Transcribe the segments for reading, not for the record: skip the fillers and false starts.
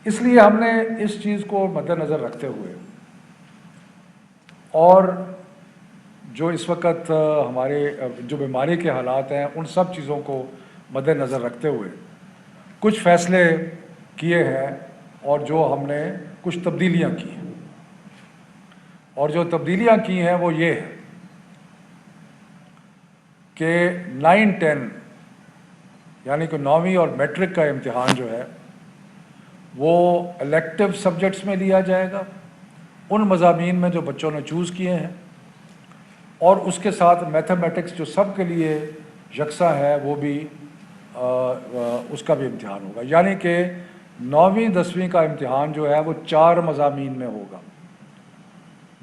اس لیے ہم نے اس چیز کو مد نظر رکھتے ہوئے اور جو اس وقت ہمارے جو بیماری کے حالات ہیں ان سب چیزوں کو مد نظر رکھتے ہوئے کچھ فیصلے کیے ہیں اور جو ہم نے کچھ تبدیلیاں کی ہیں، اور جو تبدیلیاں کی ہیں وہ یہ ہے کہ 9-10 یعنی کہ 9ویں اور میٹرک کا امتحان جو ہے وہ الیکٹیو سبجیکٹس میں لیا جائے گا، ان مضامین میں جو بچوں نے چوز کیے ہیں، اور اس کے ساتھ میتھمیٹکس جو سب کے لیے یکساں ہے وہ بھی اس کا بھی امتحان ہوگا، یعنی کہ 9ویں 10ویں کا امتحان جو ہے وہ 4 مضامین میں ہوگا،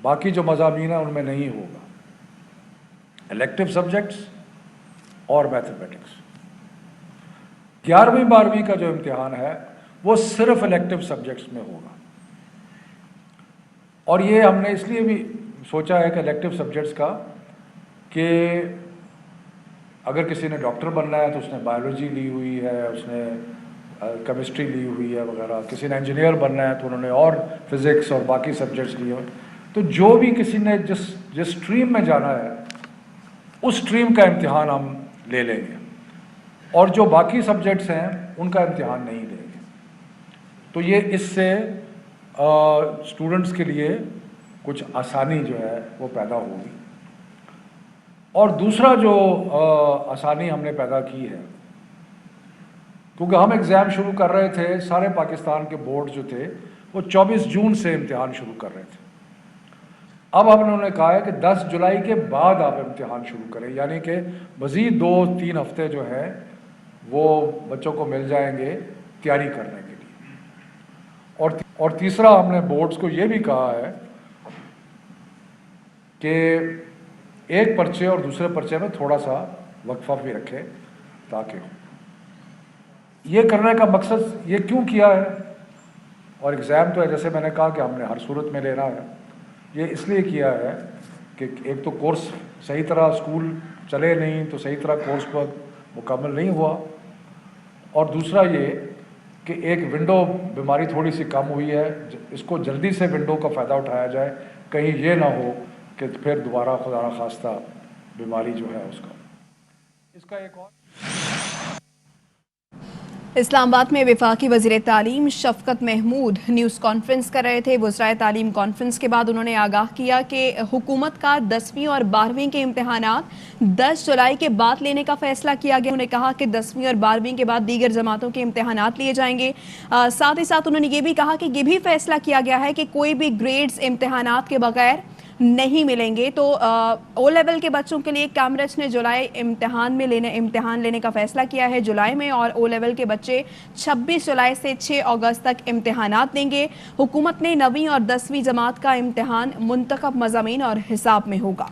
باقی جو مضامین ہیں ان میں نہیں ہوگا، الیکٹیو سبجیکٹس اور میتھمیٹکس۔ 11ویں 12ویں کا جو امتحان ہے وہ صرف الیکٹیو سبجیکٹس میں ہوگا، اور یہ ہم نے اس لیے بھی سوچا ہے کہ الیکٹیو سبجیکٹس کا کہ اگر کسی نے ڈاکٹر بننا ہے تو اس نے بایولوجی لی ہوئی ہے، اس نے کیمسٹری لی ہوئی ہے وغیرہ، کسی نے انجینئر بننا ہے تو انہوں نے اور فزکس اور باقی سبجیکٹس لیے ہوئے، تو جو بھی کسی نے جس اسٹریم میں جانا ہے اس اسٹریم کا امتحان ہم لے لیں گے، اور جو باقی سبجیکٹس ہیں ان کا امتحان نہیں لیں گے۔ تو یہ اس سے اسٹوڈنٹس کے لیے کچھ آسانی جو ہے وہ پیدا ہوگی۔ اور دوسرا جو آسانی ہم نے پیدا کی ہے، کیونکہ ہم ایگزام شروع کر رہے تھے، سارے پاکستان کے بورڈ جو تھے وہ 24 جون سے امتحان شروع کر رہے تھے، اب ہم نے کہا ہے کہ 10 جولائی کے بعد آپ امتحان شروع کریں، یعنی کہ مزید 2-3 ہفتے جو ہے وہ بچوں کو مل جائیں گے تیاری کرنے کے لیے۔ اور تیسرا ہم نے بورڈز کو یہ بھی کہا ہے کہ ایک پرچے اور دوسرے پرچے میں تھوڑا سا وقفہ بھی رکھے تاکہ ہو۔ یہ کرنے کا مقصد یہ کیوں کیا ہے، اور ایگزام تو ہے جیسے میں نے کہا کہ ہم نے ہر صورت میں لینا ہے، یہ اس لیے کیا ہے کہ ایک تو کورس صحیح طرح اسکول چلے نہیں تو صحیح طرح کورس پر مکمل نہیں ہوا، اور دوسرا یہ کہ ایک ونڈو بیماری تھوڑی سی کم ہوئی ہے، اس کو جلدی سے ونڈو کا فائدہ اٹھایا جائے، کہیں یہ نہ ہو کہ پھر دوبارہ خدا نخواستہ بیماری جو ہے اس کا ایک اور۔ اسلام آباد میں وفاقی وزیر تعلیم شفقت محمود نیوز کانفرنس کر رہے تھے۔ وزرائے تعلیم کانفرنس کے بعد انہوں نے آگاہ کیا کہ حکومت کا 10ویں اور 12ویں کے امتحانات 10 جولائی کے بعد لینے کا فیصلہ کیا گیا۔ انہوں نے کہا کہ 10ویں اور 12ویں کے بعد دیگر جماعتوں کے امتحانات لیے جائیں گے۔ ساتھ ہی ساتھ انہوں نے یہ بھی کہا کہ یہ بھی فیصلہ کیا گیا ہے کہ کوئی بھی گریڈز امتحانات کے بغیر نہیں ملیں گے۔ تو او لیول کے بچوں کے لیے کیمبرج نے جولائی امتحان لینے کا فیصلہ کیا ہے جولائی میں، اور او لیول کے بچے 26 جولائی سے 6 اگست تک امتحانات دیں گے۔ حکومت نے 9ویں اور 10ویں جماعت کا امتحان منتخب مضامین اور حساب میں ہوگا۔